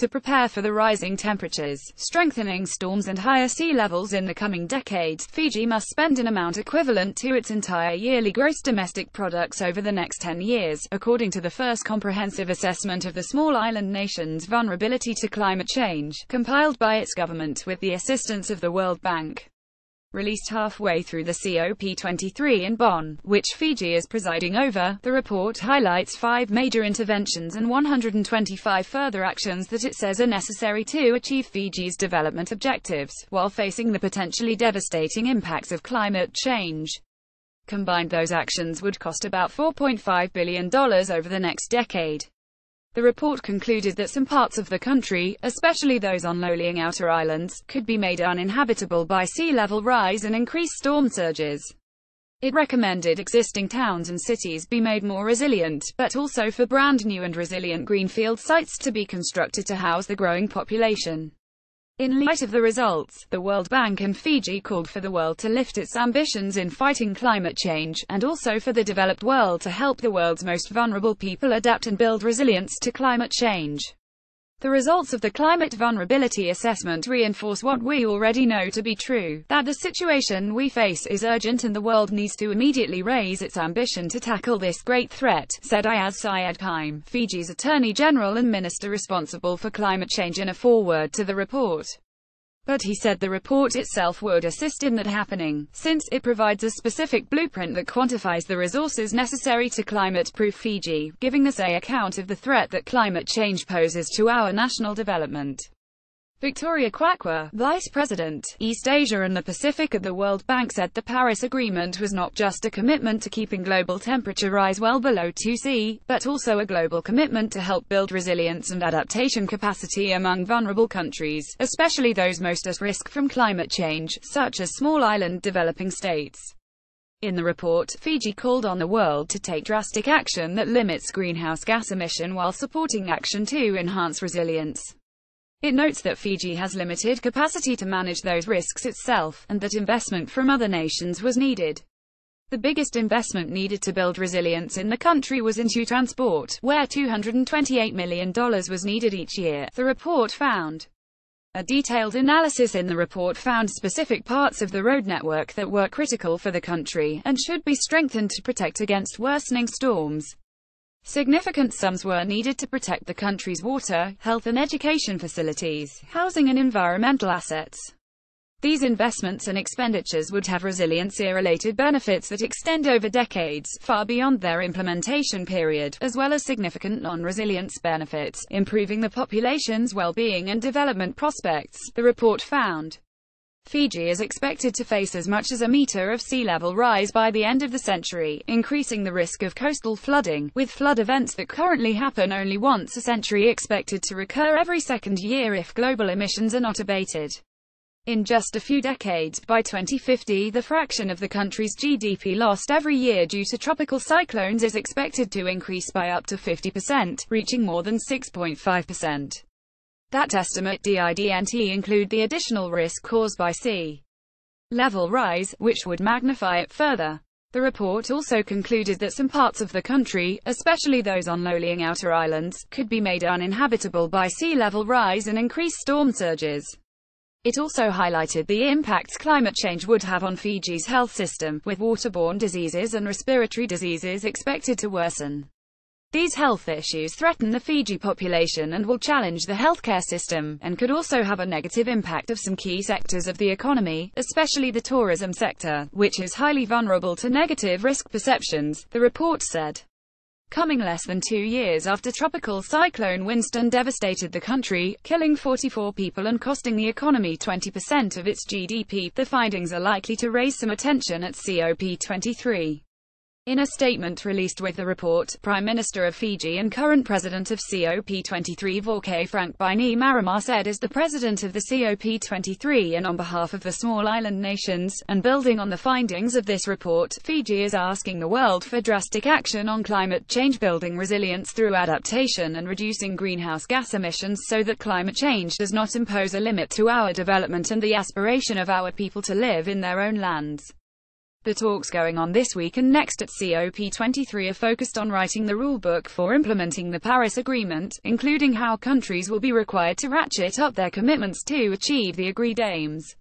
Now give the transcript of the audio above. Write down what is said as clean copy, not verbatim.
To prepare for the rising temperatures, strengthening storms and higher sea levels in the coming decades, Fiji must spend an amount equivalent to its entire yearly gross domestic products over the next 10 years, according to the first comprehensive assessment of the small island nation's vulnerability to climate change, compiled by its government with the assistance of the World Bank. Released halfway through the COP23 in Bonn, which Fiji is presiding over, the report highlights 5 major interventions and 125 further actions that it says are necessary to achieve Fiji's development objectives, while facing the potentially devastating impacts of climate change. Combined, those actions would cost about $4.5 billion over the next decade. The report concluded that some parts of the country, especially those on low-lying outer islands, could be made uninhabitable by sea level rise and increased storm surges. It recommended existing towns and cities be made more resilient, but also for brand new and resilient greenfield sites to be constructed to house the growing population. In light of the results, the World Bank and Fiji called for the world to lift its ambitions in fighting climate change, and also for the developed world to help the world's most vulnerable people adapt and build resilience to climate change. The results of the Climate Vulnerability Assessment reinforce what we already know to be true, that the situation we face is urgent and the world needs to immediately raise its ambition to tackle this great threat, said Ayaz Syed Khaim, Fiji's Attorney General and Minister responsible for climate change, in a foreword to the report. But he said the report itself would assist in that happening, since it provides a specific blueprint that quantifies the resources necessary to climate-proof Fiji, giving us an account of the threat that climate change poses to our national development. Victoria Kwakwa, Vice President, East Asia and the Pacific at the World Bank, said the Paris Agreement was not just a commitment to keeping global temperature rise well below 2°C, but also a global commitment to help build resilience and adaptation capacity among vulnerable countries, especially those most at risk from climate change, such as small island developing states. In the report, Fiji called on the world to take drastic action that limits greenhouse gas emission while supporting action to enhance resilience. It notes that Fiji has limited capacity to manage those risks itself, and that investment from other nations was needed. The biggest investment needed to build resilience in the country was into transport, where $228 million was needed each year, the report found. A detailed analysis in the report found specific parts of the road network that were critical for the country, and should be strengthened to protect against worsening storms. Significant sums were needed to protect the country's water, health and education facilities, housing and environmental assets. These investments and expenditures would have resilience-related benefits that extend over decades, far beyond their implementation period, as well as significant non-resilience benefits, improving the population's well-being and development prospects, the report found. Fiji is expected to face as much as a meter of sea level rise by the end of the century, increasing the risk of coastal flooding, with flood events that currently happen only once a century expected to recur every second year if global emissions are not abated. In just a few decades, by 2050, the fraction of the country's GDP lost every year due to tropical cyclones is expected to increase by up to 50%, reaching more than 6.5%. That estimate didn't include the additional risk caused by sea level rise, which would magnify it further. The report also concluded that some parts of the country, especially those on low-lying outer islands, could be made uninhabitable by sea level rise and increased storm surges. It also highlighted the impacts climate change would have on Fiji's health system, with waterborne diseases and respiratory diseases expected to worsen. These health issues threaten the Fiji population and will challenge the healthcare system, and could also have a negative impact of some key sectors of the economy, especially the tourism sector, which is highly vulnerable to negative risk perceptions, the report said. Coming less than 2 years after Tropical Cyclone Winston devastated the country, killing 44 people and costing the economy 20% of its GDP, the findings are likely to raise some attention at COP23. In a statement released with the report, Prime Minister of Fiji and current President of COP23 Vorkay Frank Bainimarama said, as the President of the COP23 and on behalf of the small island nations, and building on the findings of this report, Fiji is asking the world for drastic action on climate change, building resilience through adaptation and reducing greenhouse gas emissions so that climate change does not impose a limit to our development and the aspiration of our people to live in their own lands. The talks going on this week and next at COP23 are focused on writing the rulebook for implementing the Paris Agreement, including how countries will be required to ratchet up their commitments to achieve the agreed aims.